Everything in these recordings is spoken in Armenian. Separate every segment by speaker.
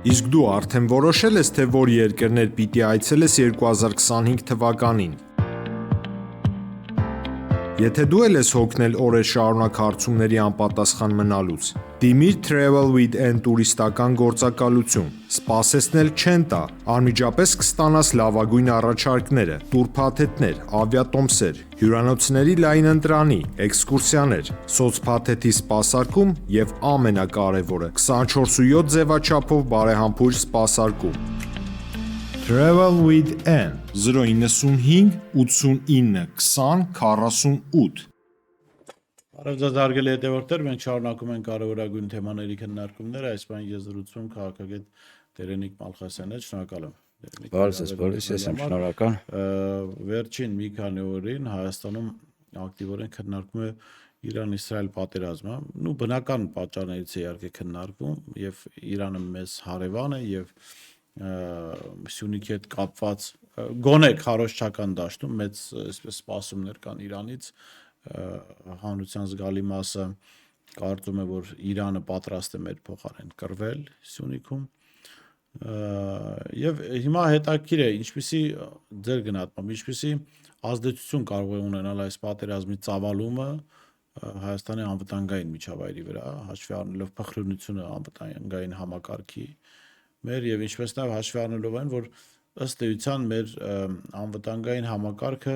Speaker 1: Իսկ դու արդեն որոշել ես, թե որ երկրներ պիտի այցելես 2025 թվականին։ Եթե դու էլ ես հոգնել օրեր շարունակ հարցումների անպատասխան մնալուց, դիմիր Travel with N տուրիստական գործակալություն, սպասեցնել չեն տա, անմիջապես կստանաս լավագույն առաջարկները, տուրփաթեթներ, ավիատոմսեր, հյուրանոցների լայն ընտրանի, էքսկուրսիաներ, սոցփաթեթի սպասարկում եւ ամենակարևորը 24/7 ձևաչափով բարեհամբույր սպասարկում։ Travel with N 095 89 20 48
Speaker 2: Բարև հարգելի հետևորդներ, մենք շարունակում ենք կարևորագույն թեմաների քննարկումները, այս բան ես զրուցում քաղաքագետ Տերենիկ Մալխասյանն հետ, շնորհակալ եմ։
Speaker 3: Բարև ես եմ շնորհակալ։
Speaker 2: Վերջին մի քանի օրին Հայաստանում ակտիվորեն քննարկվում է Իրան-Իսրայել պատերազմը, բնական պատճառներից է իհարկե քննարկվում, եւ Իրանը մեզ հարևան է եւ Սյունիքի հետ կապված գոնե քարոզչական դաշտում մեծ այսպես սպասումներ կան Իրանից, հանրության զգալի մասը կարծում է, որ Իրանը պատրաստ է մեր փոխարեն կռվել Սյունիքում, եւ հիմա հետաքրքիր է ինչպիսի ձեր գնահատմամբ ինչպիսի ազդեցություն կարող է ունենալ այս պատերազմի ծավալումը Հայաստանի անվտանգային միջավայրի վրա, հաշվի առնելով փխրունությունը անվտանգային համակարգի մեր եւ ինչպես նաեւ հաշվի առնելով այն, որ ըստ էության մեր անվտանգային համակարգը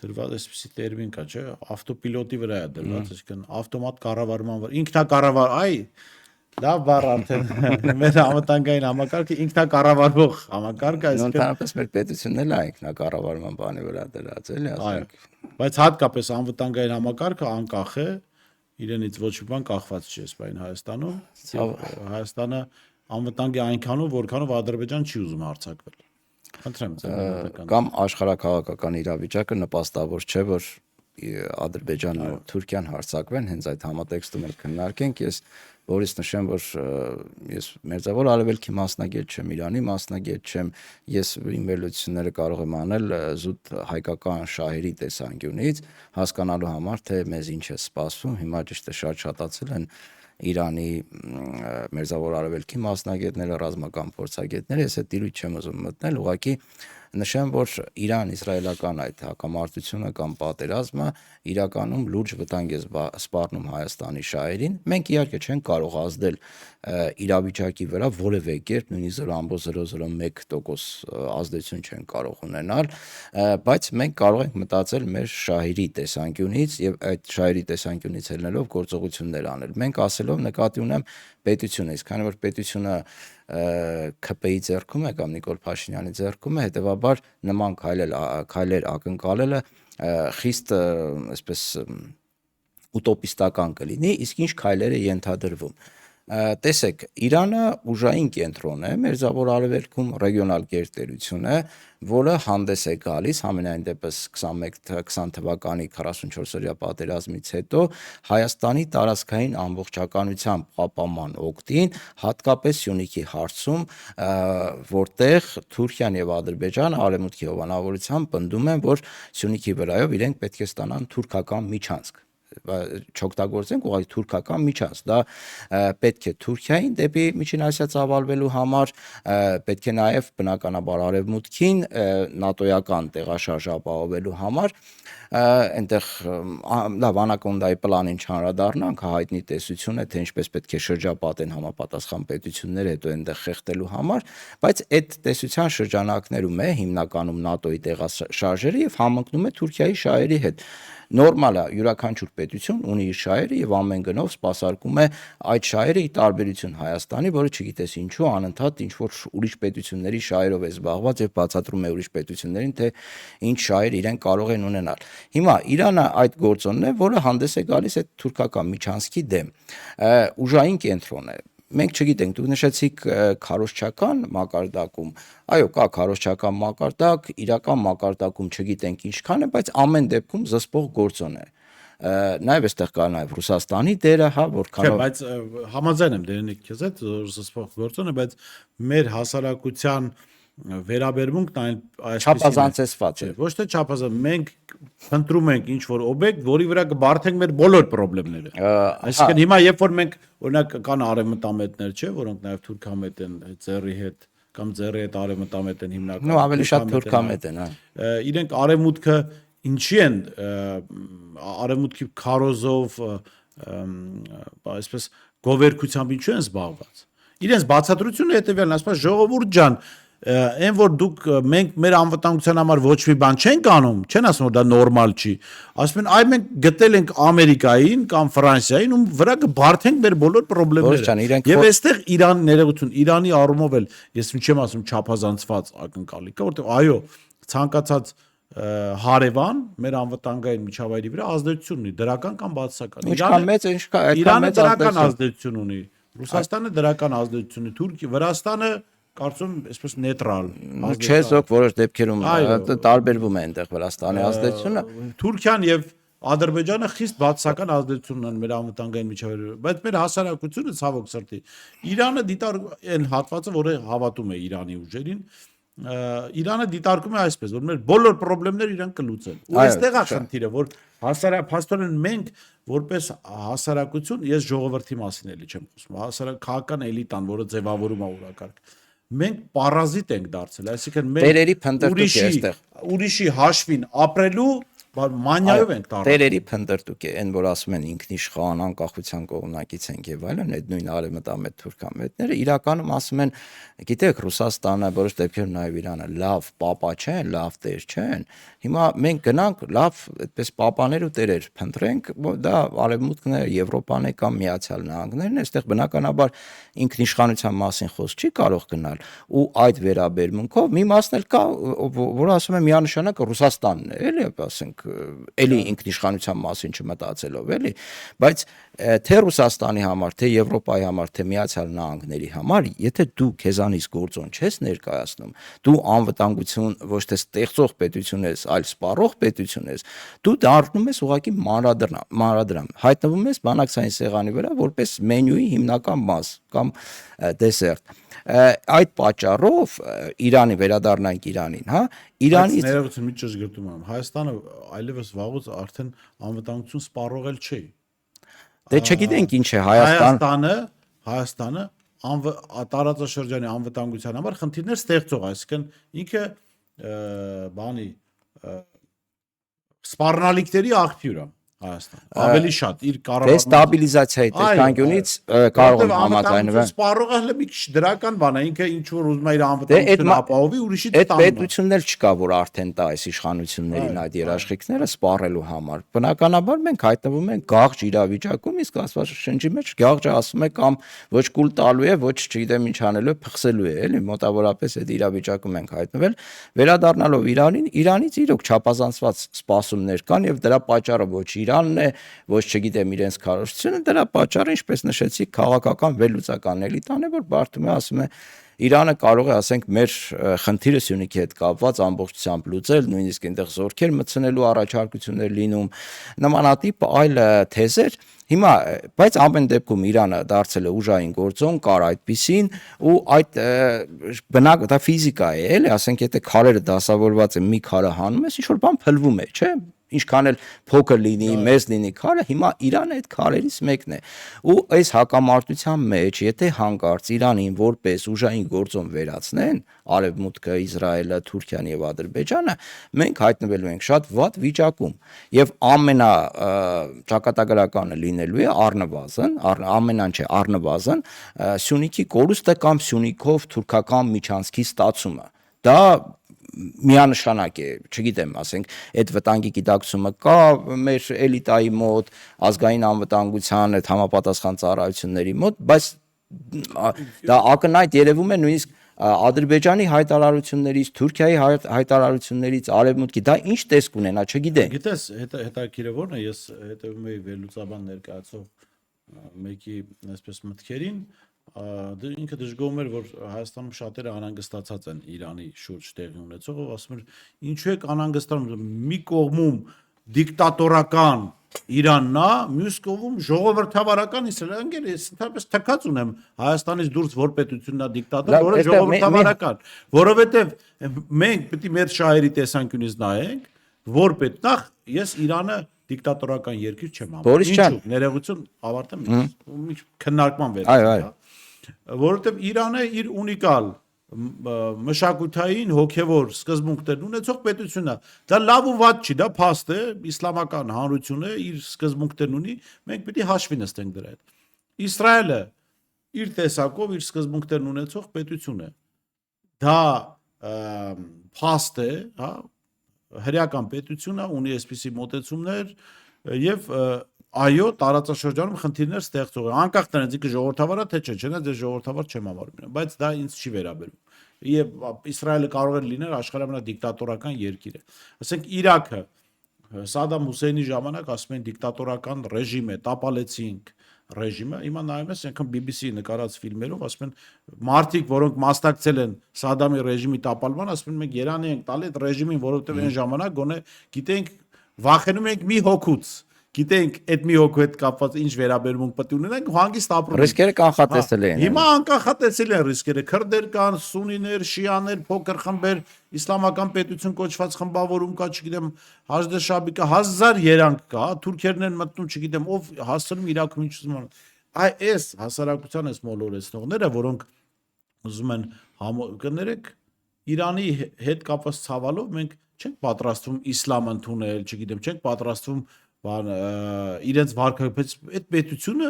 Speaker 2: դրված այսպիսի տերմին կա, չէ, ավտոպիլոտի վրա է դրված, այսինքն ավտոմատ կառավարման վրա, ինքնակառավար, լավ բառ արդեն մեր անվտանգային համակարգը ինքնակառավարվող համակարգ է,
Speaker 3: այսինքն ընդհանրապես մեր պետությունն էլ է ինքնակառավարման բանի վրա դրած, էլի, ասենք։
Speaker 2: Բայց հատկապես անվտանգային համակարգը անկախ է, իրենից ոչ մի բան կախված չի սպայն Հայաստանում, Հայաստանը անվտանգ է այնքանով, որքանով Ադրբեջան չի ուզում հարձակվել։ Խնդրեմ ձեզ։
Speaker 3: Կամ աշխարհաքաղաքական իրավիճակը նպաստավոր չէ, որ Ադրբեջանն ու Թուրքիան հարձակվեն, հենց այդ համատեքստում էլ քննարկենք։ Ես որից նշեմ, որ ես Մերձավոր Արևելքի մասնագետ չեմ, Իրանի մասնագետ չեմ, ես իմ վերլուծությունները կարող եմ անել զուտ հայկական շահերի տեսանկյունից, հասկանալու համար, թե մեզ ինչ է սպասվում։ Հիմա ճիշտ է շատ շատացել են Իրանի Մերձավոր Արևելքի մասնագետները, ռազմական փորձագետները, ես այդ տիրույթ չեմ ուզում մտնել, ուղղակի նշեմ, որ Իրան-իսրայելական այդ հակամարտությունը կամ պատերազմը իրականում լուրջ վտանգ է սպառնում Հայաստանի շահերին։ Մենք իհարկե չենք կարող ազդել իրավիճակի վրա որևէ կերպ, նույնիսկ 0.001% ազդեցություն չենք կարող ունենալ, բայց մենք կարող ենք մտածել մեր շահերի տեսանկյունից եւ այդ շահերի տեսանկյունից ելնելով գործողություններ անել։ Մենք ասելով նկատի ունեմ պետությունը, իսկ քանի որ պետությունը ՔՊ-ի ձեռքում է կամ Նիկոլ Փաշինյանի ձեռքում է, հետեւաբար նման քայլեր ակնկալելը խիստ այսպես ուտոպիստական կլինի, իսկ ինչ քայլեր է ենթադրվում։ Տեսեք, Իրանը ուժային կենտրոն է, Մերձավոր Արևելքում ռեգիոնալ գերտերություն է, որը հանդես է գալիս համենայն դեպս 20 թվականի 44-օրյա պատերազմից հետո Հայաստանի տարածքային ամբողջականության պահպանման օգտին, հատկապես Սյունիքի հարցում, որտեղ Թուրքիան եւ Ադրբեջանը արևմուտքի հովանավորությամբ պնդում են, որ Սյունիքի վրայով իրենք պետք է ստանան թուրքական միջանցք, չօգտագործենք ուղղակի թուրքական միջանցք, դա պետք է Թուրքիային դեպի Միջին Ասիա ծավալվելու համար, պետք է նաև բնականաբար արևմուտքին նատոյական տեղաշարժ ապահովելու համար, այնտեղ լավ Անակոնդայի պլանին չանդրադառնանք, հայտնի տեսություն է, թե ինչպես պետք է շրջապատեն համապատասխան պետությունները հետո այնտեղ խեղդելու համար, բայց այդ տեսության շրջանակներում է հիմնականում ՆԱՏՕ-ի տեղաշարժերը եւ համընկնում է Թուրքիայի շահերի հետ։ Նորմալ է, յուրաքանչյուր պետություն ունի իր շահերը եւ ամեն գնով սպասարկում է այդ շահերը ի տարբերություն Հայաստանի, որը չգիտես ինչու անընդհատ ինչ որ ուրիշ պետությունների շահերով է զբաղված եւ բացատրում է ուրիշ պետություններին, թե ինչ շահեր իրեն կարող են ունենալ։ Հիմա Իրանը այդ գործոնն է, որը հանդես է գալիս այդ թուրքական միջանցքի դեմ։ Ուժային կենտրոն է։ Մենք չգիտենք, դուք նշեցիք քարոզչական մակարդակում, այո, կա քարոզչական մակարդակ, իրական մակարդակում չգիտենք ինչքան է, բայց ամեն դեպքում զսպող գործոն է։ Նաև այստեղ կա նաև Ռուսաստանի դերը, հա, որքանով։
Speaker 2: Բայց համաձայն եմ Դերենիկ քեզ հետ, զսպող գործոն է, բայց մեր հասարակության վերաբերմունքն այն
Speaker 3: Չափազանցեցված է։
Speaker 2: Ոչ թե չափազանց, մենք ընտրում ենք ինչ որ օբյեկտ, որի վրա կբարթենք մեր բոլոր խնդիրները։ Այսինքն հիմա երբ որ մենք օրինակ կան արևմտամետներ, չէ, որոնք նաև թուրքամետ են ձեռի հետ կամ ձեռի հետ արևմտամետ են հիմնականում։
Speaker 3: Նո ավելի շատ թուրքամետ են, հա։
Speaker 2: Իրենք արևմուտքը ինչի են արևմուտքի քարոզով այսպես գովերքությամբ ինչու են զբաղված։ Իրենց բացատրությունը հետեւյալն է, ասում ժողովուրդ ջան, այն որ դուք մենք մեր անվտանգության համար ոչ մի բան չենք անում, չեն ասում որ դա նորմալ չի, ասում են այ մենք գտել ենք Ամերիկային կամ Ֆրանսիային ու վրա կբարթենք մեր բոլոր խնդիրները։ Եվ այստեղ Իրան ներողություն, Իրանի առումով էլ ես չեմ ասում չափազանցված ակնկալի կա, որտեղ այո, ցանկացած հարևան մեր անվտանգային միջավայրի վրա ազդեցություն ունի, դրական կամ բացասական։
Speaker 3: Ինչքան մեծ, ինչքան
Speaker 2: Իրանը դրական ազդեցություն ունի, Ռուսաստանը դրական ազդեցություն ունի, Թուրքիա, Վրաստանը կարծում այսպես նեյտրալ։
Speaker 3: Չես ոք որոշ դեպքերում տարբերվում է այնտեղ Վրաստանի ազդեցությունը։
Speaker 2: Թուրքիան եւ Ադրբեջանը խիստ բացասական ազդեցություն ունեն մեր անվտանգային միջավայրում, բայց մեր հասարակությունը ցավոք սրտի Իրանը դիտարկում այն հատվածը, որը հավատում է Իրանի ուժերին, Իրանը դիտարկում է այսպես, որ մեր բոլոր խնդիրները իրեն կլուծեն։ Ու այստեղ է խնդիրը, որ հասարակապաստորեն մենք որպես հասարակություն, ես ժողովրդի մասին էլի չեմ խոսում, հասարակական էլիտան, որը ձևավորում է օրակարգ, մենք պարազիտ ենք դարձել, այսինքն մենք ուրիշի հաշվին ապրելու մանյայով ենք դառնում։
Speaker 3: Տերերի փնտրտուք է, այն որ ասում են ինքնիշխան, անկախության կողմնակից ենք եւ այլն, այդ նույն արևմտամետ թուրքամետները իրականում ասում են, գիտեք, Ռուսաստանը որոշ դեպքերում նաեւ Իրանը լավ պապա չեն, լավ տեր չեն։ Հիմա մենք գնանք լավ այդպես պապաներ ու տերեր փնտրենք, դա արևմուտքն է, Եվրոպան է կամ Միացյալ Նահանգներն է, այստեղ բնականաբար ինքնիշխանության մասին խոսք չի կարող գնալ ու այդ վերաբերմունքով մի մասն էլ կա, որ ասում եմ միանշանակ Ռուսաստանն է, էլի ասենք էլի ինքնիշխանության մասին չմտածելով էլի, բայց թե Ռուսաստանի համար, թե Եվրոպայի համար, թե Միացյալ Նահանգների համար, եթե դու քեզանից գործոն չես ներկայացնում, դու անվտանգություն ոչ թե ստեղծող պետություն ես, այլ սպառող պետություն ես, դու դառնում ես ուղղակի մանրադրամ, հայտնվում ես բանակցային սեղանի վրա որպես մենյուի հիմնական մաս կամ դեսերտ։ Այդ պատճառով Իրանի վերադառնանք Իրանին, հա, Իրանից
Speaker 2: ներողություն մի ճշգրտում եմ, Հայաստանը այլևս վաղուց արդեն անվտանգություն սպառող էլ չի։
Speaker 3: Դե չգիտենք ինչ է
Speaker 2: Հայաստանը տարածաշրջանի անվտանգության համար խնդիրներ ստեղծող, այսինքն ինքը բանի սպառնալիքների աղբյուր է Հայաստան։ Ավելի շատ իր կառավարման
Speaker 3: դեստաբիլիզացիայի տեսանկյունից կարող եմ համաձայնվել։
Speaker 2: Սպառողը հələ մի քիչ դրական բան է, ինքը ինչ որ ուզում է իր անվտանգությունը ապահովի, ուրիշի
Speaker 3: տանում։ Այդ պետությունն էլ չկա, որ արդեն տա այս իշխանություններին այդ երաշխիքները սպառելու համար։ Բնականաբար մենք հայտնվում ենք գաղջ իրավիճակում, իսկ Աստվածաշնչի մեջ գաղջը ասում է կամ ոչ կուլ տալու է, ոչ չգիտեմ ինչ անելու է, փխսելու է, էլի մոտավորապես այդ իրավիճակում ենք հայտնվել։ Վերադառնալով Իրանին, Իրանից իրոք չափազանցված սպասումներ կան եւ դրա պատճառը ոչ Իրանն է, ոչ չգիտեմ իրենց քարոզությունը, դրա պատճառը, ինչպես նշեցիք, քաղաքական վերլուծական էլիտան է, որ բարդում է, ասում է Իրանը կարող է, ասենք, մեր խնդիրը Սյունիքի հետ կապված ամբողջությամբ լուծել, նույնիսկ այնտեղ զորքեր մտցնելու առաջարկություններ լինում, նմանատիպ այլ թեզեր։ Հիմա, բայց ամեն դեպքում Իրանը դարձել է ուժային գործոն, կար այդպիսին ու այդ բնակ դա ֆիզիկա է, էլի, ասենք, եթե քարերը դասավորված են, մի քարը հանում ես, ինչ որ բան փլվում է, չէ՞։ Ինչքան էլ փոքր լինի, մեծ լինի քարը, հիմա Իրանը այդ քարերից մեկն է։ Ու այս հակամարտության մեջ, եթե հանկարծ Իրանին որպես ուժային գործոն վերացնեն, Արևմուտքը, Իսրայելը, Թուրքիան եւ Ադրբեջանը, մենք հայտնվելու ենք շատ վատ վիճակում։ Եվ ամենա ճակատագրականը լինելու է առնվազն, ամենան չէ, առնվազն Սյունիքի կորուստը կամ Սյունիքով թուրքական միջանցքի ստացումը։ Դա միանշանակ է, չգիտեմ, ասենք, այդ վտանգի գիտակցումը կա մեր էլիտայի մոտ, ազգային անվտանգության այդ համապատասխան ծառայությունների մոտ, բայց դա ակնհայտ երևում է նույնիսկ Ադրբեջանի հայտարարություններից, Թուրքիայի հայտարարություններից, Արևմուտքի, դա ինչ տեսք ունենա, չգիտենք։
Speaker 2: Գիտես, հետաքրքիրը որն է, ես հետևում եի վերլուծաբան ներկայացող մեկի այսպես մտքերին, ինքը դժգոհում էր, որ Հայաստանում շատերը անհանգստացած են Իրանի շուրջ տեղի ունեցողով, ասում էր, ինչու եք անհանգստանում, մի կողմում դիկտատորական Իրանն է, մյուս կողմում ժողովրդավարական իսրայելական, ես ընդհանրապես թքած ունեմ Հայաստանից դուրս որ պետությունն է դիկտատոր,
Speaker 3: Լավ,
Speaker 2: որը
Speaker 3: այստեղ
Speaker 2: ժողովրդավարական, որովհետև մենք պետք է մեր շահերի տեսանկյունից նայենք, որ նախ ես Իրանը դիկտատորական երկիր չեմ
Speaker 3: Բորիս ջան։
Speaker 2: Ինչու՞, ներողություն, ավարտեմ, մի քննարկման
Speaker 3: Այո,
Speaker 2: վերաբերյալ, որովհետև Իրանը իր ունիկալ մշակութային հոգևոր սկզբունքներ ունեցող պետությունն է։ Դա լավ ու վատ չի, դա փաստ է, իսլամական հանրությունը իր սկզբունքներն ունի, մենք պետք է հաշվի նստենք դրա հետ։ Իսրայելը իր տեսակով իր սկզբունքներն ունեցող պետություն է։ Դա փաստ է, հա, հրեական պետությունը ունի այսպիսի մոտեցումներ եւ այո, տարածաշրջանում խնդիրներ ստեղծող է։ Անկախ նրանից ինքը ժողովրդավար է թե չէ, չնայած ես ժողովրդավար չեմ համարում, բայց դա ինձ չի վերաբերում։ Եվ Իսրայելը կարող է լինել աշխարհի ամենադիկտատորական երկիրը։ Ասենք Իրաքը Սադամ Հուսեյնի ժամանակ ասում են դիկտատորական ռեժիմ է, տապալեցինք ռեժիմը, հիմա նայում ես այնքան BBC նկարած ֆիլմերով, ասում են մարդիկ, որոնք մասնակցել են Սադամի ռեժիմի տապալման, ասում են մենք երանի ենք տալի այդ ռեժիմին, որովհետև այն ժամանակ գոնե գիտենք վախենում ենք մի հոգուց, գիտենք այդ մի հոգու հետ կապված ինչ վերաբերմունք պետք է ունենանք, հանգիստ ապրում ենք։
Speaker 3: Ռիսկերը կանխատեսել են։
Speaker 2: Հիմա անկախատեսել են ռիսկերը, քրդեր կան, սունիներ, շիաներ, փոքր խմբեր, իսլամական պետություն կոչված խմբավորում կա, չգիտեմ, Հաջդե Շաբիկը 1000 երանգ կա, թուրքերն են մտնում, չգիտեմ, ով հասցնում Իրաքում ինչ ուզում են։ Այս հասարակության այս մոլորեցնողները, որոնք ուզում են կներեք Իրանի հետ կապված ցավալով մենք չենք պատրաստվում իսլամ ընդունել, չգիտեմ, չենք պատրաստվում իրենց վարկայից այդ պետությունը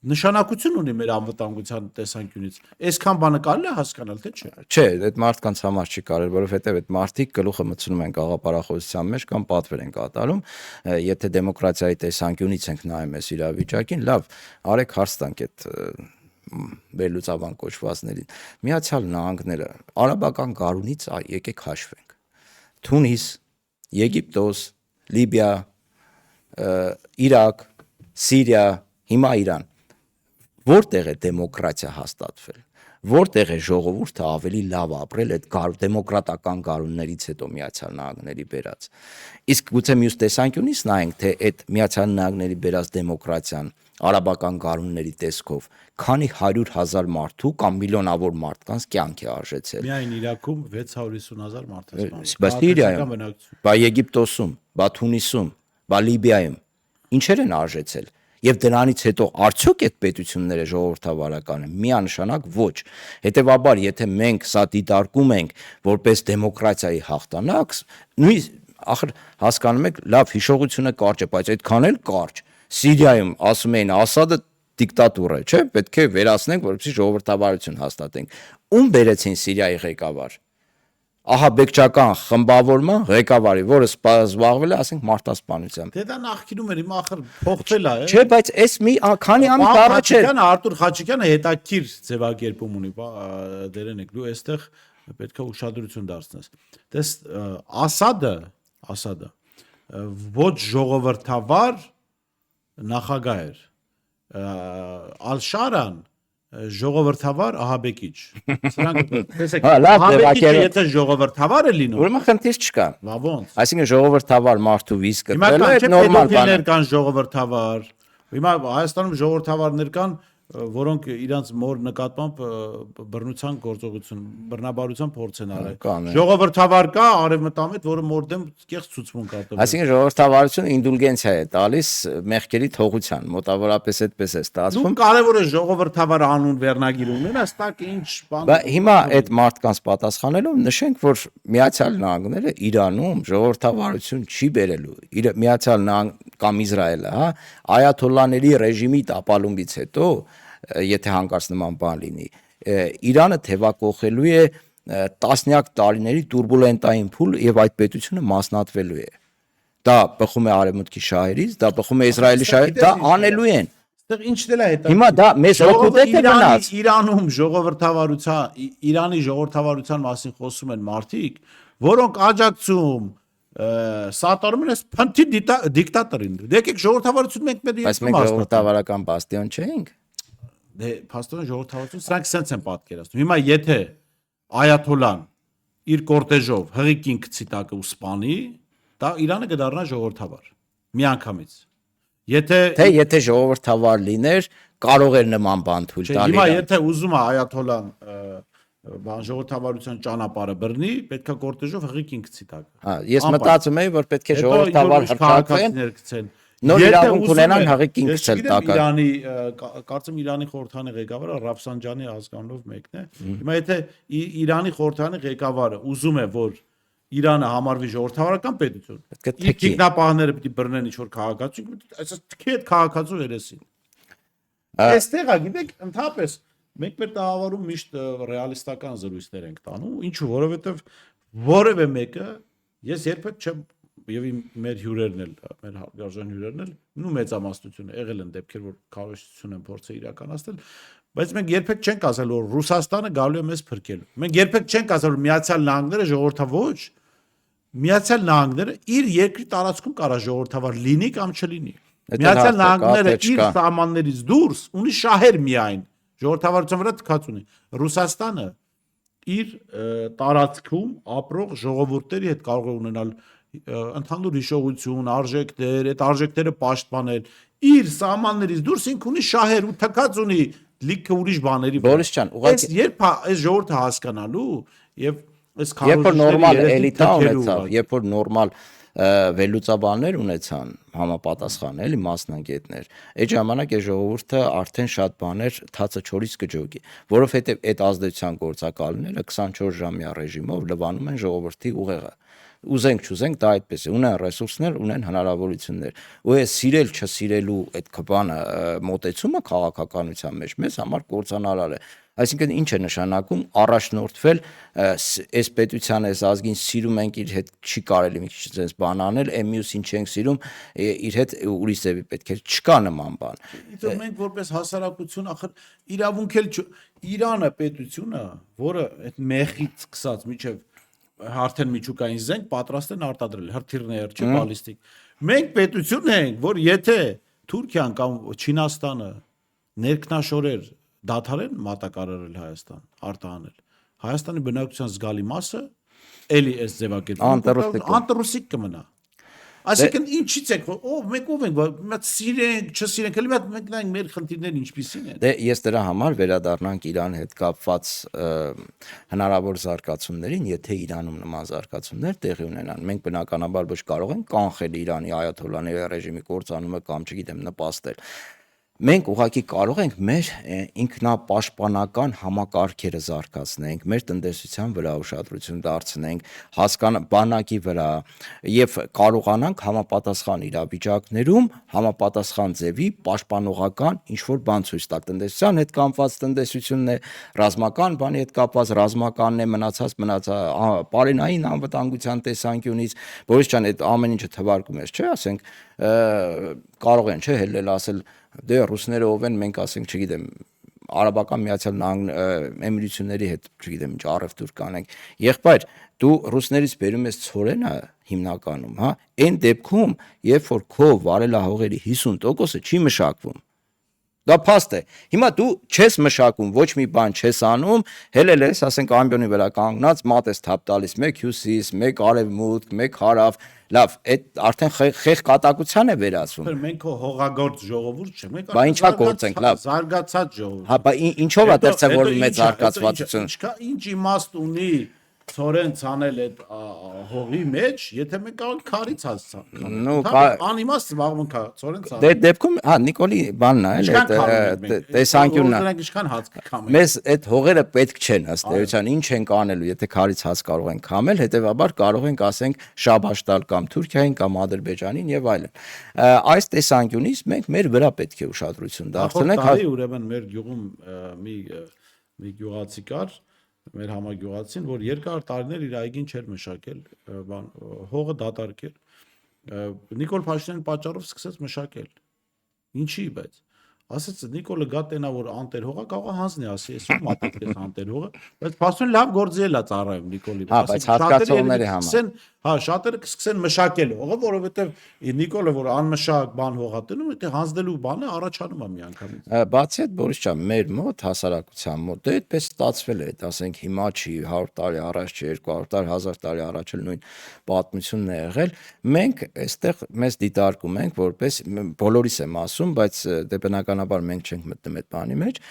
Speaker 2: նշանակություն ունի մեր անվտանգության տեսանկյունից։ Այսքան բանը կարելի է հասկանալ, թե չէ։
Speaker 3: Չէ, այդ մարդկանց համար չի կարելի, որովհետև այդ մարդիկ գլուխը մտցնում են գաղափարախոսության մեջ կամ պատվեր են կատարում, եթե դեմոկրատիայի տեսանկյունից ենք նայում այս իրավիճակին, լավ, արեք հարց տանք այդ վերլուծաբան կոչվածներին։ Միացյալ Նահանգները արաբական գարունից եկեք հաշվենք։ Թունիս, Եգիպտոս, Լիբիա, Իրաք, Սիրիա, հիմա Իրան, որտեղ է դեմոկրատիա հաստատվել, որտեղ է ժողովուրդը ավելի լավ ապրել այդ դեմոկրատական գարուններից հետո Միացյալ Նահանգների բերած։ Իսկ գուցե մյուս տեսանկյունից նայենք, թե այդ Միացյալ Նահանգների բերած դեմոկրատիան արաբական գարունների տեսքով քանի 100,000 մարդու կամ միլիոնավոր մարդկանց կյանք է արժեցել։
Speaker 2: Միայն Իրաքում 650,000 մարդ է սպանել։
Speaker 3: Բա Սիրիայում, բա Եգիպտոսում, բա Թունիսում, բա Լիբիայում ինչեր են արժեցել։ Եվ դրանից հետո արդյոք այդ պետությունները ժողովրդավարական են, միանշանակ ոչ։ Հետևաբար, եթե մենք սա դիտարկում ենք որպես դեմոկրատիայի հաղթանակ, նույնիսկ ախր հասկանում եք, լավ հիշողությունը կարճ է, բայց այդքան էլ կարճ։ Սիրիայում ասում էին Ասադը դիկտատուր է, չէ՞, պետք է վերացնենք, որպեսզի ժողովրդավարություն հաստատենք։ Ում բերեցին Սիրիայի ղեկավար։ Ահաբեկչական խմբավորման ղեկավարի, որը զբաղվել է, ասենք, մարտահրավերությամբ։
Speaker 2: Դե դա նախկինում էր, հիմա ախր փոխվել է։
Speaker 3: Չէ, բայց այս մի քանի ամիս առաջ է։
Speaker 2: Արտուր Խաչիկյանը հետաքրքիր ձևակերպում ունի, դերենեք, դու այստեղ պետք է ուշադրություն դարձնես։ Տես Ասադը ոչ ժողովրդավար նախագահ էր։ Ալ-Շարան ժողովրդավար ահաբեկիչ։ Սրանք տեսեք, ահաբեկիչը եթե ժողովրդավար է լինում,
Speaker 3: Ուրեմն խնդիր չկա։
Speaker 2: ոնց։
Speaker 3: Այսինքն ժողովրդավար մարդու վիզ
Speaker 2: Հիմա
Speaker 3: կտրելը
Speaker 2: կան
Speaker 3: նորմալ բան է։
Speaker 2: պետոֆիլներ կան ժողովրդավար։ Հիմա Հայաստանում ժողովրդավարներ կան, որոնք իրանց մոր նկատմամբ բռնության գործողություն, բռնաբարության փորձ են արել։ Ժողովրդավար կա արևմտամետ, որը մոր դեմ կեղծ ցուցմունք կատարում։
Speaker 3: Այսինքն ժողովրդավարությունը ինդուլգենցիա է տալիս մեղքերի թողության, մոտավորապես այդպես է ստացվում։
Speaker 2: Դու կարևոր է ժողովրդավար անուն վերնագիր ունենա, ստակ ինչ բան։
Speaker 3: Բայց հիմա այդ մարդկանց պատասխանելով նշենք, որ Միացյալ Նահանգները Իրանում ժողովրդավարություն չի բերելու։ Միացյալ Նահանգ կամ Իսրայելը, հա, այաթոլլաների ռեժիմի տապալումից հետո, եթե հանկարծ նման բան լինի, Իրանը թևակողելու է տասնյակ տարիների турբուլենտային փուլ եւ այդ պետությունը մասնատվելու է։ Դա բխում է արևմուտքի շահերից, դա բխում է Իսրայելի շահերից, դա անելու են։
Speaker 2: Այդտեղ ինչն էլ է հետո։
Speaker 3: Հիմա դա մեզ օգուտ է գնաց։
Speaker 2: Իրանում Իրանի ժողովրդավարության մասին խոսում են մարդիկ, որոնք աջակցում սատարում են այս փնթի դիկտատորին։ Եկեք ժողովրդավարություն մենք պետք է
Speaker 3: Բայց մենք ժողովրդավարական բաստիոն չենք։
Speaker 2: Դե փաստորեն ժողովրդավարություն սրանք սենց են պատկերացնում։ Հիմա եթե այաթոլլան իր կորտեժով հղիկին գցի տակը ու սպանի, դա Իրանը կդառնա ժողովրդավար։ Միանգամից։
Speaker 3: Եթե ժողովրդավար լիներ, կարող էր նման բան թույլ տալ
Speaker 2: Հիմա
Speaker 3: իրան։
Speaker 2: եթե ուզում է Այաթոլան բան ժողովրդավարության ճանապարհը բռնի, պետքա կորտեժով հղիկին գցի տակ։
Speaker 3: Հա, ես մտածում էի, որ պետք է ժողովրդավար հրճակվեն,
Speaker 2: գցեն։
Speaker 3: նոր իրավունք ունենան հղիկին գցել տակը։
Speaker 2: Իրանի կարծեմ Իրանի խորհրդանի ղեկավարը Ռաֆսանջանի ազգանունով մեկն է։ Հիմա եթե Իրանի խորհրդանի ղեկավարը ուզում է, որ Իրանը համարվի ժողովրդավարական պետություն, իր թիկնապահները պիտի բռնեն ինչ-որ քաղաքացու, այսպես թքի այդ քաղաքացու երեսին։ Այստեղ է, գիտեք, ընդհանրապես մենք մեր տաղավարում միշտ ռեալիստական զրույցներ ենք տանում, ինչու, որովհետև որևէ մեկը ես երբեք չեմ եւ մեր հյուրերն էլ, մեր հարգարժան հյուրերն էլ նույն մեծամասնությունը եղել են դեպքեր, որ քարոզություն են փորձել իրականացնել, բայց մենք երբեք չենք ասել, որ Ռուսաստանը գալու է մեզ փրկելու։ Մենք երբեք չենք ասել, որ Միացյալ Նահանգները ժողովրդավար, Միացյալ Նահանգները իր երկրի տարածքում կարա ժողովրդավար լինի կամ չլինի։ Միացյալ Նահանգները իր սահմաններից դուրս ունի շահեր միայն, ժողովրդավարության վրա թքած ունի։ Ռուսաստանը իր տարածքում ապրող ժողովուրդների հետ կարող է ունենալ ընդհանուր հիշողություն, արժեքներ, այդ արժեքները պաշտպանել, իր սահմաններից դուրս ինք ունի շահեր ու թքած ունի լիքը ուրիշ բաների։
Speaker 3: Բորիս ջան, ուղղակի
Speaker 2: երբ այս ժողովուրդը հասկանալու եւ այս
Speaker 3: երբ որ նորմալ
Speaker 2: քարոզիչների
Speaker 3: էլիտա ունեցավ, երբ որ նորմալ վերլուծաբաններ ունեցան համապատասխան էլի մասնագետներ, այդ ժամանակ է ժողովուրդը արդեն շատ բաներ թացը չորից կջոգի, որովհետև այդ ազդեցության գործակալները 24 ժամյա ռեժիմով լվանում են ժողովրդի ուղեղը։ Ուզենք չուզենք դա այդպես է, ունեն ռեսուրսներ, ունեն հնարավորություններ, ու այս սիրել չսիրելու այդ կբանը մոտեցումը քաղաքականության մեջ մեզ համար կործանարար է։ Այսինքն ինչ է նշանակում առաջնորդվել այս պետության այս ազգին սիրում ենք, իր հետ չի կարելի մի քիչ sense բան անել, մյուսին չենք սիրում, իր հետ ուրիշ ձևի պետք է չկա նման բան։
Speaker 2: Իսկ մենք որպես հասարակություն ախր իրավունք էլ Իրանը պետությունը, որը այդ մեխից սկսած միջև արդեն միջուկային զենք պատրաստ են արտադրել հրթիռներ, չէ՞ բալիստիկ։ Մենք պետություն ենք, որ եթե Թուրքիան կամ Չինաստանը ներքնաշորեր դադարեն մատակարարել Հայաստան, արտահանել, Հայաստանի բնակչության զգալի մասը էլի այս ձևակերպում անտռուսիկ կմնա։ Այսինքն ինչից եք, մենք ով ենք, մենք սիրենք, չսիրենք, հենց մենք նայենք մեր խնդիրները ինչպիսին են։
Speaker 3: Դե ես դրա համար վերադառնանք Իրանի հետ կապված հնարավոր զարգացումներին, եթե Իրանում նման զարգացումներ տեղի ունենան, մենք բնականաբար ոչ կարող ենք կանխել Իրանի այաթոլլաների ռեժիմի կործանումը կամ չգիտեմ նպաստել։ Մենք ուղղակի կարող ենք մեր ինքնապաշտպանական համակարգերը զարգացնենք, մեր տնտեսության վրա ուշադրություն դարձնենք, բանակի վրա եւ կարողանանք համապատասխան իրավիճակներում համապատասխան ձևի պաշտպանողական ինչ-որ բան ցույց տալ։ Տնտեսության հետ կապված տնտեսությունն է, ռազմական բանի հետ կապված ռազմականն է, մնացած պարենային անվտանգության տեսանկյունից, Բորիս ջան, այդ ամեն ինչը թվարկում ես, չէ՞, ասենք կարող են, չէ՞, հելնել ասել դե ռուսները ով են, մենք ասենք, չգիտեմ, Արաբական Միացյալ Էմիրությունների հետ, չգիտեմ, ինչ առևտուր կանենք։ Եղբայր, դու ռուսներից բերում ես ցորենը հիմնականում, հա, այն դեպքում, երբ որ քո վարելահողերի 50%-ը չի մշակվում։ Դա փաստ է։ Հիմա դու չես մշակում, ոչ մի բան չես անում, հելել ես, ասենք ամբիոնի վրա կանգնած, մատ ես թափ տալիս, մեկ հյուսիս, մեկ արևմուտք, մեկ հարավ, լավ, այդ արդեն խեղ կատակության է վերածվում։
Speaker 2: Մենք հողագործ ժողովուրդ չենք, մենք
Speaker 3: Բա ինչա գործենք, լավ։
Speaker 2: Զարգացած ժողովուրդ։
Speaker 3: Հա, բա ինչով է դրսևորվում այդ զարգացվածություն։
Speaker 2: Ինչ իմաստ ունի ցորեն ցանել այդ հողի մեջ, եթե մենք կարող քարից հասցանք։
Speaker 3: Ну,
Speaker 2: անիմաստ զբաղվում կա ցորեն ցանել։
Speaker 3: Դե դեպքում, հա, Նիկոլի բանն է, այդ տեսանկյունն է։
Speaker 2: Նրանք ինչքան հաց կքամեն։
Speaker 3: Մեզ այդ հողերը պետք չեն ըստ էության, ինչ ենք անելու, եթե քարից հաց կարող ենք քամել, հետեւաբար կարող ենք ասենք շաբաշ տալ կամ Թուրքիային կամ Ադրբեջանին եւ այլն։ Այս տեսանկյունից մենք մեր վրա պետք է ուշադրություն դարձնենք։
Speaker 2: Հա, ուրեմն մեր գյուղում մի գյուղացի կար, մեր համագյուղացին, որ երկար տարիներ իր այգին չէր մշակել, հողը դատարկ էր։ Նիկոլ Փաշինյանի պատճառով սկսեց մշակել։ Ինչի՞ բայց։ ասաց Նիկոլը գատենա որ անտեր հողա կարող է հանձնի ասի ես ում ատեք ես անտեր հողը բայց փաստորեն լավ գործի էլա ծառայում Նիկոլի
Speaker 3: Հա, բայց հասկացողների համար։
Speaker 2: հա շատերը կսկսեն մշակել հողը որովհետև Նիկոլը որ անմշակ բան հողա տնում դա հանձնելու բանը առաջանում է միանգամից
Speaker 3: Բացի այդ Բորիս ջան, մեր մոտ հասարակության մոտ դե այդպես ստացվել է, ասենք հիմա չի 100 տարի առաջ չի 200 տարի 1000 տարի առաջ էլ նույն պատմությունն է եղել։ Մենք այստեղ մեզ դիտարկում ենք որպես բոլորիս եմ ասում, բայց դե բնականաբար մենք չենք մտնում այդ բանի մեջ,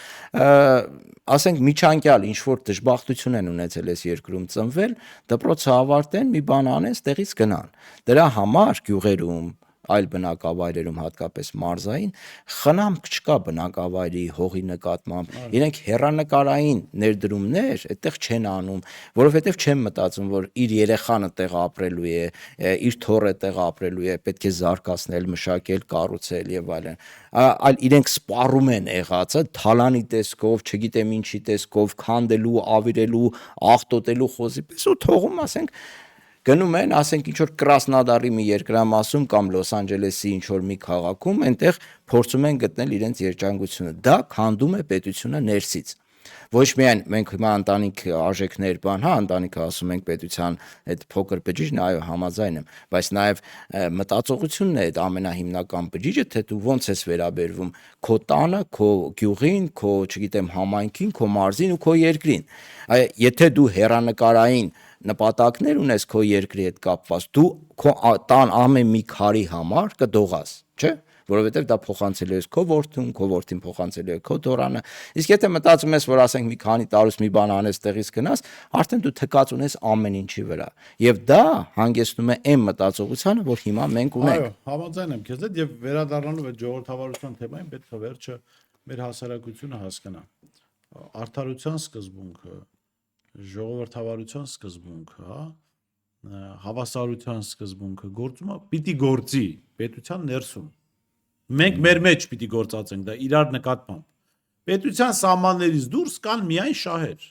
Speaker 3: ասենք միջանկյալ ինչ որ դժբախտություն են ունեցել այս երկրում ծնվել, դպրոցը ավարտեն, մի բան անեն, ստեղից գնան։ Դրա համար գյուղերում այլ բնակավայրերում հատկապես մարզային խնամք չկա բնակավայրի հողի նկատմամբ իրենք հեռանկարային ներդրումներ այդտեղ չեն անում որովհետև չեն մտածում որ իր երեխան այդտեղ ապրելու է իր թոռը այդտեղ ապրելու է պետք է զարգացնել մշակել կառուցել եւ այլն այլ իրենք սպառում են եղածը թալանի տեսքով չգիտեմ ինչի տեսքով քանդելու ավիրելու աղտոտելու խոզի պես ու թողում ասենք գնում են, ասենք ինչ-որ Կրասնոդարի մի երկրամասում կամ Լոս Անջելեսի ինչ-որ մի քաղաքում, այնտեղ փորձում են գտնել իրենց երջանկությունը։ Դա քանդում է պետությունը ներսից։ Ոչ միայն մենք հիմա ընտանիք արժեքներ բան, հա, ընտանիքը ասում ենք պետության այդ փոքր բջիջն, այո, համաձայն եմ, բայց նաև մտածողությունն է այդ ամենահիմնական բջիջը, թե դու ոնց ես վերաբերվում քո տանը, քո գյուղին, քո, չգիտեմ, համայնքին, քո մարզին ու քո երկրին։ Եթե դու հեռանկարային նպատակներ ունես քո երկրի հետ կապված, դու քո տան ամեն մի քարի համար կդողաս, չէ՞, որովհետև դա փոխանցելու ես քո որդուն, քո որդին փոխանցելու է քո դորանը։ Իսկ եթե մտածում ես, որ ասենք մի քանի տարուց մի բան անես, տեղից գնաս, արդեն դու թքած ունես ամեն ինչի վրա։ Եվ դա հանգեցնում է այն մտածողությանը, որ հիմա մենք ունենք։
Speaker 2: Այո, համաձայն եմ քեզ հետ եւ վերադառնալով այդ ժողովրդավարության թեմային պետք է վերջը մեր հասարակությունը հասկանա։ Արդարության սկզբունքը ժողովրդավարության սկզբունքը, հա, հավասարության սկզբունքը գործում է, պիտի գործի պետության ներսում։ Մենք մեր մեջ պիտի գործածենք դա իրար նկատմամբ։ Պետության սահմաններից դուրս կան միայն շահեր։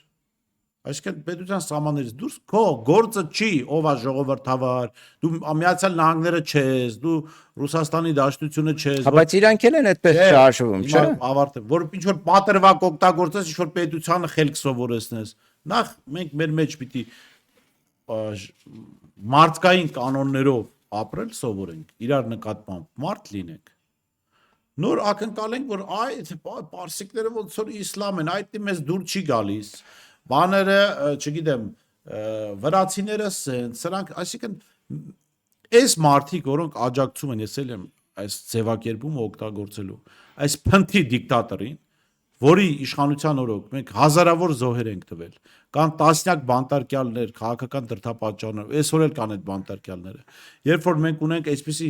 Speaker 2: Այսինքն պետության սահմաններից դուրս քո գործը չի, ով է ժողովրդավար, դու Միացյալ Նահանգները չես, դու Ռուսաստանի Դաշնությունը չես։
Speaker 3: Բայց իրանք էլ են այդպես շարժվում, չէ՞։
Speaker 2: Ավարտեմ, որ ինչ որ պատրվակ օգտագործես, ինչ որ պետությանը խելք սովորեցնես։ Նախ մենք մեր մեջ պիտի մարդկային կանոններով ապրել սովորենք, իրար նկատմամբ մարդ լինենք։ Նոր ակնկալենք, որ պարսիկները ոնց որ իսլամ են, այդ մեզ դուր չի գալիս։ Բաները, չգիտեմ, վրացիները սենց, սրանք, այսինքն այս մարդիկ, որոնք աջակցում են, ես էլ եմ այս ձևակերպումը օգտագործելու, այս փնթի դիկտատորին, որի իշխանության օրոք մենք հազարավոր զոհեր ենք տվել, կան տասնյակ բանտարկյալներ, քաղաքական դրդապատճառներ, այսօր էլ կան այդ բանտարկյալները։ Երբ որ մենք ունենք այսպիսի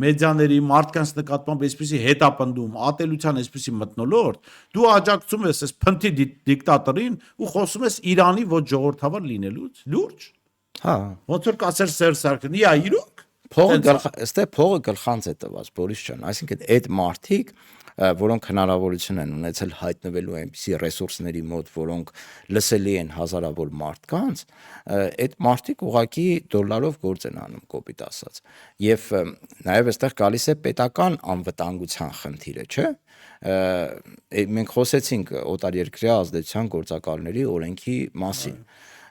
Speaker 2: մեդիաների, մարդկանց նկատմամբ այսպիսի հետապնդում, ատելության այսպիսի մթնոլորտ, դու աջակցում ես այս փնթի դիկտատորին ու խոսում ես Իրանի ոչ ժողովրդավար լինելուց, լուրջ։
Speaker 3: Հա։
Speaker 2: Ոնց որ կասեր Սերժ Սարգսյանը, «Իա իրոք»։
Speaker 3: Փողը գլխանց է տված, Բորիս ջան, այսինքն այդ մարդիկ որոնք հնարավորություն են ունեցել հայտնվելու այնպիսի ռեսուրսների մոտ, որոնք լսելի են հազարավոր մարդկանց, այդ մարդիկ ուղղակի դոլարով գործ են անում, կոպիտ ասած։ Եվ նաև այստեղ գալիս է պետական անվտանգության խնդիրը, չէ՞։ Մենք խոսեցինք օտարերկրյա ազդեցության գործակալների օրենքի մասին։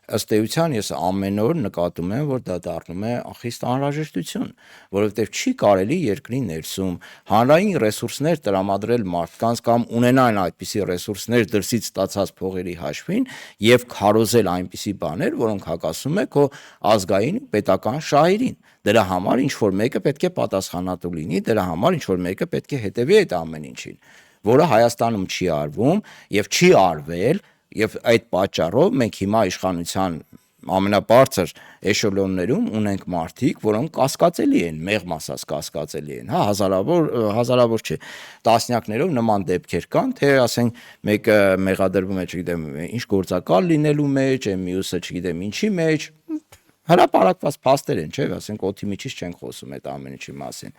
Speaker 3: Ըստ էության ես ամեն օր նկատում եմ, որ դա դառնում է խիստ անհրաժեշտություն, որովհետև չի կարելի երկրի ներսում հանրային ռեսուրսներ տրամադրել մարդկանց կամ ունենալ այդպիսի ռեսուրսներ դրսից ստացած փողերի հաշվին եւ քարոզել այնպիսի բաներ, որոնք հակասում է քո ազգային պետական շահերին։ Դրա համար ինչ որ մեկը պետք է պատասխանատու լինի, դրա համար ինչ որ մեկը պետք է հետևի այդ ամեն ինչին, որը Հայաստանում չի արվում եւ չի արվել։ Եվ այդ պատճառով մենք հիմա իշխանության ամենաբարձր էշելոններում ունենք մարդիկ, որոնք կասկածելի են, մեղմ ասած կասկածելի են, հա, հազարավոր չէ, տասնյակներով նման դեպքեր կան, թե ասենք մեկը մեղադրվում է, չգիտեմ, ինչ գործակալ լինելու մեջ, մյուսը չգիտեմ ինչի մեջ, հրապարակված փաստեր են, չէ՞, ասենք օդի միջից չենք խոսում այդ ամեն ինչի մասին։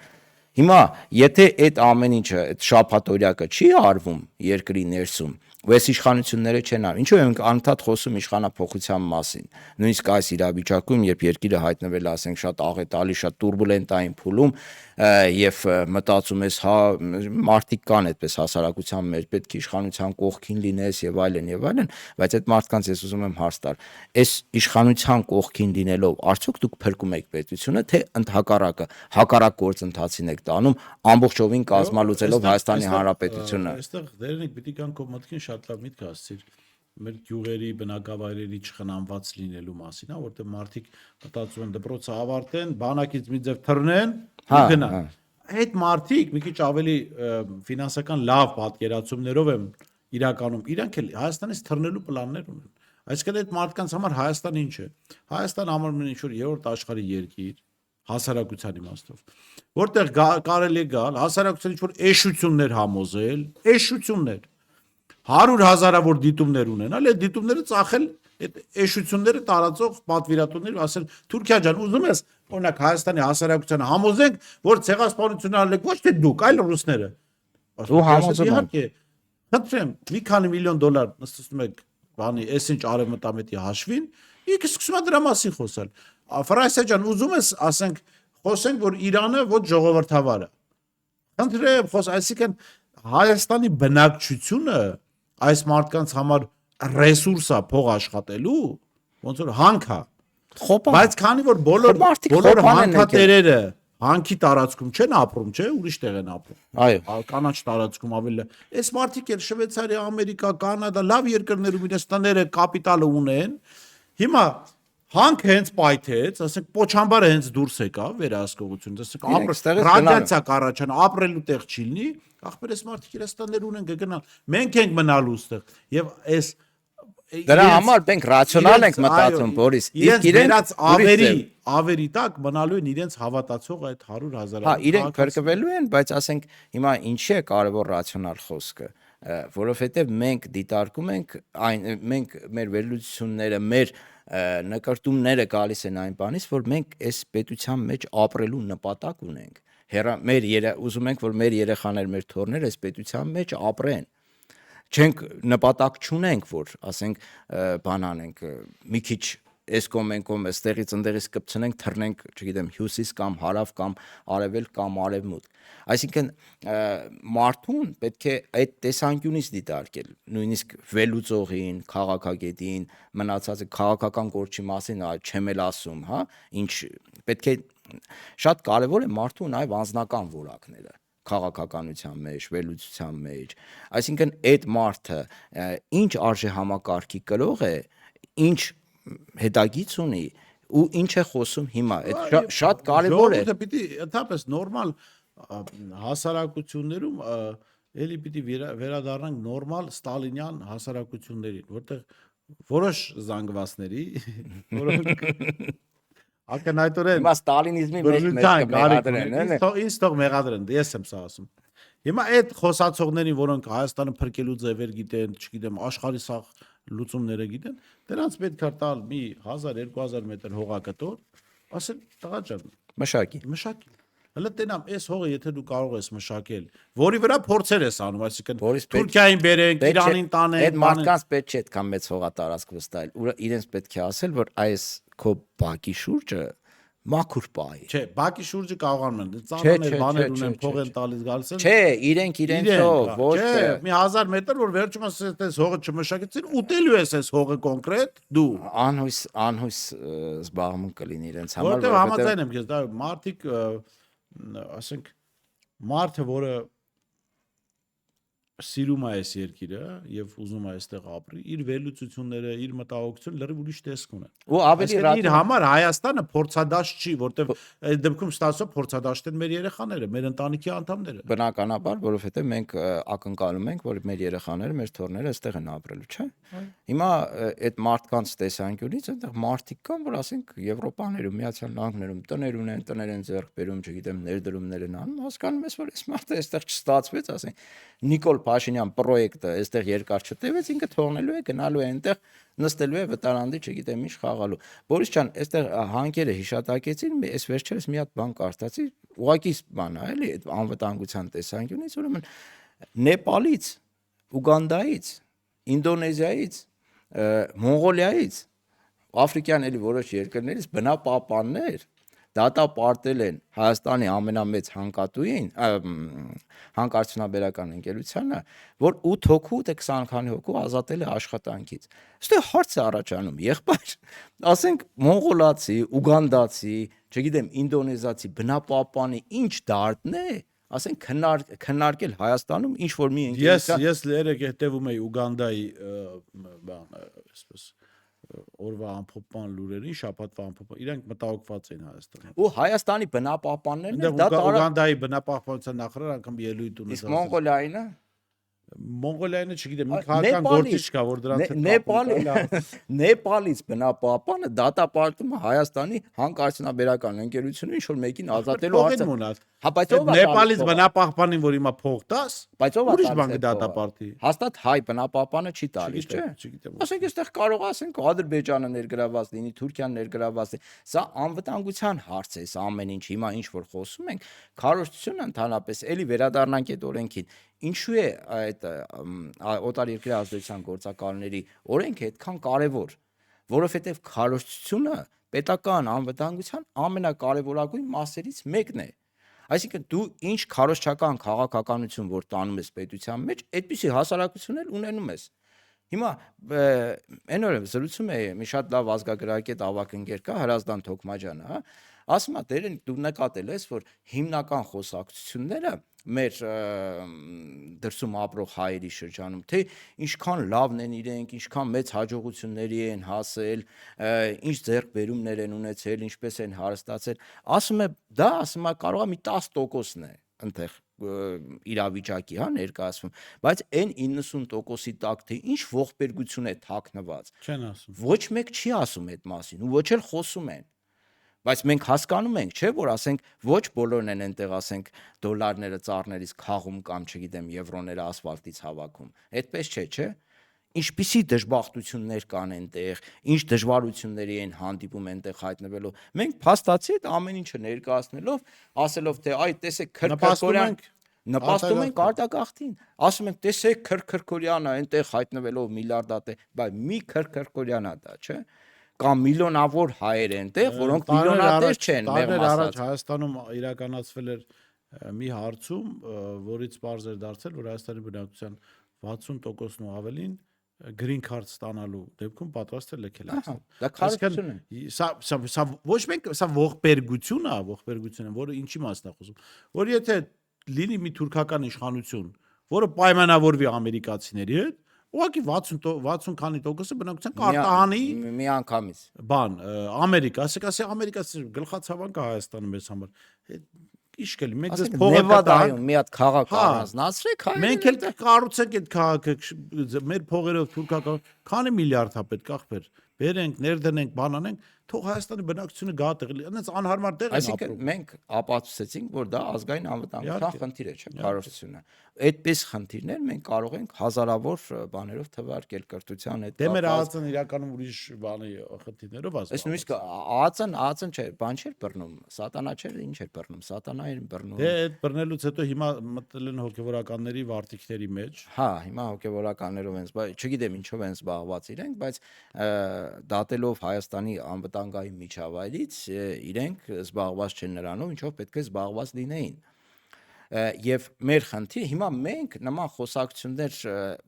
Speaker 3: Հիմա, եթե այդ ամեն ինչը, այդ շաբաթօրյակը չի արվում երկրի ներսում, ու այս իշխանությունները չեն արվում, ինչու ենք անընդհատ խոսում իշխանափոխության մասին, նույնիսկ այս իրավիճակում, երբ երկիրը հայտնվել է, ասենք, շատ աղետալի, շատ տուրբուլենտային փուլում, եւ մտածում ես, հա, մարդիկ կան այդպես հասարակության մեջ, պետք է իշխանության կողքին լինես եւ այլն, բայց այդ մարդկանց ես ուզում եմ հարց տալ, այս իշխանության կողքին լինելով, արդյոք դուք փրկում եք պետությունը, թե ընդհակառակը, հակառակ գործընթացին եք տանում, ամբողջովին կազմալուծելով Հայաստանի Հանրապետությունը։
Speaker 2: Այստեղ դերնիկ պիտի կան քո մտքին շատ լավ միտք ասցիր մեր գյուղերի բնակավայրերի չխնամված լինելու մասին, հա, որտեղ մարդիկ մտածում են դպրոցը ավարտեն, բանակից մի ձև թռնեն, գնան։ Այդ մարդիկ մի քիչ ավելի ֆինանսական լավ պատկերացումներով են իրականում, իրանք էլ Հայաստանից թռնելու պլաններ ունեն։ Այսինքն այդ մարդկանց համար Հայաստանը ինչ է։ Հայաստանը համարվում է ինչ-որ երրորդ աշխարհի երկիր, հասարակության իմաստով, որտեղ կարելի է գալ հասարակության ինչ-որ էշություններ համոզել, էշություններ 100,000-ավոր դիտումներ ունենալ, այդ դիտումները ծախել այդ էշությունները տարածող պատվիրատուներ, ասել Թուրքիա ջան, ուզում ես օրինակ Հայաստանի հասարակությանը համոզենք, որ ցեղասպանություն արել ոչ թե դուք, այլ ռուսները։
Speaker 3: Ու համոզում եմ։
Speaker 2: Իհարկե, խնդրեմ, մի քանի միլիոն դոլար նստում եք բանի, այսինչ արևմտամետի հաշվին, ինքը սկսում է դրա մասին խոսալ։ Ֆրանսիա ջան, ուզում ես ասենք, խոսենք, որ Իրանը ոչ ժողովրդավար է։ Խնդրեմ, այսինքն Հայաստանի բնակչությունը այս մարդկանց համար ռեսուրս է փող աշխատելու, ոնց որ հանք է։ Բայց քանի որ բոլոր հանքատերերը հանքի տարածքում չեն ապրում, չէ, ուրիշ տեղ են ապրում։
Speaker 3: Այո։
Speaker 2: Կանաչ տարածքում ավելի։ Այս մարդիկ էլ Շվեյցարիա, Ամերիկա, Կանադա, լավ երկրներում իրենց տները, կապիտալը ունեն։ Հիմա հանք հենց պայթեց, ասենք պոչամբարը հենց դուրս եկավ վերահսկողությունից, ասենք ռադիացիա կառաջան, ապրելու տեղ չի լինի, ախպեր այս մարդիկ իրենց տներ ունեն կգնան։ Մենք ենք մնալու այստեղ եւ այս
Speaker 3: դրա համար մենք ռացիոնալ ենք մտածում, Բորիս, իսկ իրենց
Speaker 2: ավերի տակ մնալու են իրենց հավատացող այդ 100,000-ը։
Speaker 3: Հա, իրենք փրկվելու են, բայց ասենք հիմա ինչի է կարևոր ռացիոնալ խոսքը, որովհետեւ մենք դիտարկում ենք մենք մեր վերլուծությունները, մեր նկարտումները գալիս են այն բանից, որ մենք այս պետության մեջ ապրելու նպատակ ունենք։ Ուզում ենք, որ մեր երեխաները, մեր թոռները այս պետության մեջ ապրեն։ Չենք նպատակ չունենք, որ ասենք բան անենք, մի քիչ այս կոմ այստեղից ընդեղից կպցնենք, թռնենք, չգիտեմ, հյուսիս կամ հարավ կամ արևել կամ արևմուտք։ Այսինքն մարդուն պետք է այդ տեսանկյունից դիտարկել, նույնիսկ վերլուծողին, քաղաքագետին, մնացածը քաղաքական գործի մասին չեմ էլ ասում, հա, ինչ պետք է շատ կարևոր է մարդու նաև անձնական որակները քաղաքականության մեջ, վերլուծության մեջ։ Այսինքն այդ մարդը ինչ արժեհամակարգի կրող է, ինչ հետագից ունի ու ինչ է խոսում հիմա, այդ շատ կարևոր է։
Speaker 2: Ժողովուրդը պիտի ընդհանրապես նորմալ հասարակություններում էլի պիտի վերադառնանք նորմալ ստալինյան հասարակություններին, որտեղ որոշ զանգվածների, որոնք ակնհայտորեն
Speaker 3: հիմա ստալինիզմի մեջ կմեղադրեն,
Speaker 2: ինձ թող մեղադրեն, ես եմ սա ասում։ Հիմա այդ խոսացողներին, որոնք Հայաստանը փրկելու ձևեր գիտեն, չգիտեմ, աշխարհի սաղ լուծումները գիտեն, դրանց պետք է տալ մի 1000-2000 մետր հողակտոր, ասել տղա ջան,
Speaker 3: մշակի։
Speaker 2: Հələ տենամ, այս հողը եթե դու կարող ես մշակել, որի վրա փորձեր ես անում, այսինքն
Speaker 3: Բորիս,
Speaker 2: Թուրքիային բերենք, Իրանին տանենք,
Speaker 3: այդ մարդկանց պետք չէ այդքան մեծ հողատարածք վստահել։ Իրենց պետք է ասել, որ այս քո բակի շուրջը մաքուր պահի։
Speaker 2: Չէ, բակի շուրջը կարողանում են, ծանոթներ բաներ ունեն, փող են տալիս գալիս են։
Speaker 3: Չէ, իրենցով, ոչ թե
Speaker 2: մի 1000 մետր, որ վերջում այս հողը չմշակեցին, ուտելու ես այս հողը կոնկրետ դու։
Speaker 3: Անհույս զբաղմունք կլինի իրենց համար,
Speaker 2: որտեղ համաձայն եմ քեզ, դա մարդիկ ասենք մարդը, որը սիրում է այս երկիրը եւ ուզում է այստեղ ապրի, իր վերլուծությունները, իր մտահոգությունը լրիվ ուրիշ տեսք ունեն։
Speaker 3: Ու ավելի
Speaker 2: իր համար Հայաստանը փորձադաշտ չի, որտեղ այդ դեպքում ստացող փորձադաշտ են մեր երեխաները, մեր ընտանիքի անդամները։
Speaker 3: Բնականաբար, որովհետեւ մենք ակնկալում ենք, որ մեր երեխաները, մեր թոռները այստեղ են ապրելու, չէ՞։ Հիմա այդ մարդկանց տեսանկյունից այնտեղ մարդիկ կան, որ ասենք Եվրոպաներում, Միացյալ Նահանգներում տներ ունեն, տներ են ձեռք բերում, չգիտեմ, ներդրումներ են անում, հասկանում ես, որ այս մարդը այստեղ չստացվեց, ասենք Նիկոլ Փաշինյան պրոյեկտը այստեղ երկար չտևեց, ինքը թողնելու է, գնալու է այնտեղ, նստելու է վտարանդի, չգիտեմ ինչ խաղալու։ Բորիս ջան, այստեղ հանկերը հիշատակեցին, այս վերջերս մի հատ բան կարդացի, ուղղակի բան է, էլի, այդ անվտանգության տեսանկյունից, ուրեմն Նեպալից, Ուգանդայից, Ինդոնեզիայից, Մոնղոլիայից, աֆրիկյան էլի որոշ երկրներից բնապահպաններ դատապարտել են Հայաստանի ամենամեծ հանկատուին, հանկարծությունաբերական ընկերությանը, որ 8 հոգու, թե 20 քանի հոգու ազատել է աշխատանքից։ Այստեղ հարց է առաջանում, եղբայր, ասենք մոնղոլացի, ուգանդացի, չգիտեմ, ինդոնեզացի բնապահպանի ինչ դարդն է, ասենք քննարկել Հայաստանում ինչ որ մի ընկերության։
Speaker 2: Ես երեք հետևում էի Ուգանդայի բան, այսպես օրվա ամփոփման լուրերին, շաբաթվա ամփոփման, իրանք մտահոգված էին Հայաստանում։
Speaker 3: Ու Հայաստանի բնապահպաններն են
Speaker 2: Դա Ուգանդայի բնապահպանության նախարար անգամ ելույթ ունեցավ։
Speaker 3: իսկ Մոնղոլիայինը
Speaker 2: Մոնղոլիայինը չգիտեմ, մի քաղաքական գործիչ կա, որ դրանց հետ
Speaker 3: Նեպալից բնապահպանը դատապարտում է Հայաստանի հանկարծությունաբերական ընկերությունը ինչ որ մեկին ազատելու հարցը։ Հա, բայց ով է
Speaker 2: Նեպալից բնապահպանին, որ հիմա փող տաս,
Speaker 3: բայց ով է
Speaker 2: ուրիշ բան կդատապարտի։
Speaker 3: Հաստատ հայ բնապահպանը չի տալիս, չէ՞։
Speaker 2: Չգիտեմ։
Speaker 3: Ասենք այստեղ կարող ասենք Ադրբեջանը ներգրաված լինի, Թուրքիան ներգրաված լինի։ Սա անվտանգության հարց է, սա ամեն ինչ հիմա ինչ որ խոսում ենք, քարոզությունը ընդհանրապես էլի վերադառնանք այդ օրենքին։ Ինչու է այդ օտարերկրյա ազդեցության գործակալների օրենքը այդքան կարևոր, որովհետև քարոզությունը պետական անվտանգության ամենակարևորագույն մասերից մեկն է։ Այսինքն դու ինչ քարոզչական քաղաքականություն որ տանում ես պետության մեջ, այդպիսի հասարակություն էլ ունենում ես։ Հիմա այն օրը զրուցում է մի շատ լավ ազգագրագետ ավագ ընկեր կա Հրազդան Թոքմաջյանը, հա, ասում է դու նկատել ես, որ հիմնական խոսակցությունները մեր դրսում ապրող հայերի շրջանում, թե ինչքան լավն են իրենք, ինչքան մեծ հաջողությունների են հասել, ինչ ձեռքբերումներ են ունեցել, ինչպես են հարստացել, ասում է, կարող է մի 10%-ն է այնտեղ իրավիճակի, հա, ներկայացվում, բայց այն 90%-ի տակ թե ինչ ողբերգություն է թաքնված։
Speaker 2: Չեն ասում։
Speaker 3: Ոչ մեկ չի ասում այդ մասին ու ոչ էլ խոսում են։ Բայց մենք հասկանում ենք, չէ, որ ասենք ոչ բոլորն են այնտեղ ասենք դոլարները ծառներից քաղում կամ չգիտեմ եվրոները ասֆալտից հավաքում։ Այդպես չէ։ Ինչպիսի դժբախտություններ կան այնտեղ, ինչ դժվարությունների են հանդիպում այնտեղ հայտնվելով։ Մենք փաստացի այդ ամեն ինչը ներկայացնելով, ասելով թե այ տեսեք քրքրքորյան նպաստում ենք արտագաղթին, ասում ենք տեսեք քրքրքորյանը այնտեղ հայտնվելով միլիարդատե, բայց մի քրքրքորյան է դա, չէ։ Կամ միլիոնավոր հայեր են տեղ, որոնք միլիոնատեր չեն, մեղմ ասած։
Speaker 2: Առաջ Հայաստանում իրականացվել էր մի հարցում, որից պարզ էր դարձել, որ Հայաստանի բնակչության 60%-ն ու ավելին green card ստանալու դեպքում պատրաստ է լքել Հայաստան։
Speaker 3: Դա քարոզություն է։
Speaker 2: Սա ոչ մեկ սա ողբերգություն է, որը ինչի մասն է խոսում։ Որ եթե լինի մի թուրքական իշխանություն, որը պայմանավորվի ամերիկացիների հետ, ուղղակի 60 քանի տոկոսը բնակության կարտահանի
Speaker 3: մի անգամից
Speaker 2: բան Ամերիկա, ասի ամերիկացիները գլխացավանք է Հայաստանը մեզ համար։ Ինչ կլինի, մենք դες փողը
Speaker 3: Նևադայում մի հատ քաղաք առանձնացրեք,
Speaker 2: մենք էլ կառուցենք այդ քաղաքը մեր փողերով թուրքական, քանի միլիարդ է պետք ախպեր, բերենք, ներդնենք, բանանենք, թող Հայաստանի բնակչությունը գա տեղ, այնց անհարմար տեղ են ապրում։
Speaker 3: Այսինքն մենք ապացուցեցինք, որ դա ազգային անվտանգության խնդիր է, չէ՞, քարոզությունը։ Այդպես խնդիրներ մենք կարող ենք հազարավոր բաներով թվարկել կրթության հետ։
Speaker 2: Դե մեր ԱԱԾ-ն իրականում ուրիշ բանի խնդիրներով ասում։
Speaker 3: Այս նույնիսկ ԱԱԾ-ն չէ, բան չէր բռնում, սատանա չէր, ինչ էր բռնում, սատանա էր բռնում։
Speaker 2: Դե այդ բռնելուց հետո հիմա մտել են հոգևորականների վարտիքների մեջ։
Speaker 3: Հա, հիմա հոգևորականներով են, բայց չգիտեմ ինչով են զբաղված իրենք, բայց դատելով Հայաստանի անվտանգային միջավայրից իրենք զբաղված չեն նրանով, ինչով պետք է զբաղված լինեին։ Եվ մեր խնդիրը հիմա մենք նման խոսակցություններ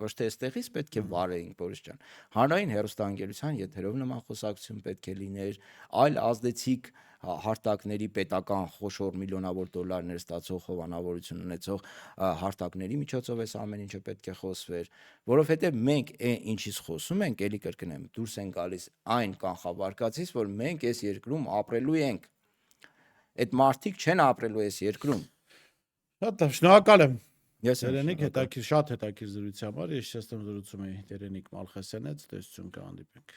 Speaker 3: ոչ թե այստեղից պետք է վարեինք, Բորիս ջան, հանրային հեռուստաընկերության եթերով նման խոսակցություն պետք է լիներ, այլ ազդեցիկ հարտակների պետական խոշոր միլիոնավոր դոլարներ ստացող հովանավորություն ունեցող հարտակների միջոցով էս ամեն ինչը պետք է խոսվեր, որովհետև մենք ինչից խոսում ենք, ելի կրկնեմ, դուրս են գալիս այն կանխավարկածից, որ մենք այս երկրում ապրելու ենք։ Այդ մարդիկ չեն ապրելու այս երկրում։
Speaker 2: Շնորհակալ եմ։
Speaker 3: Ես
Speaker 2: Տերենիկ շատ հետաքրքիր զրույցի համար, ես շեստեմ զրուցում էի Տերենիկ Մալխասյանից, տեսություն կհանդիպենք։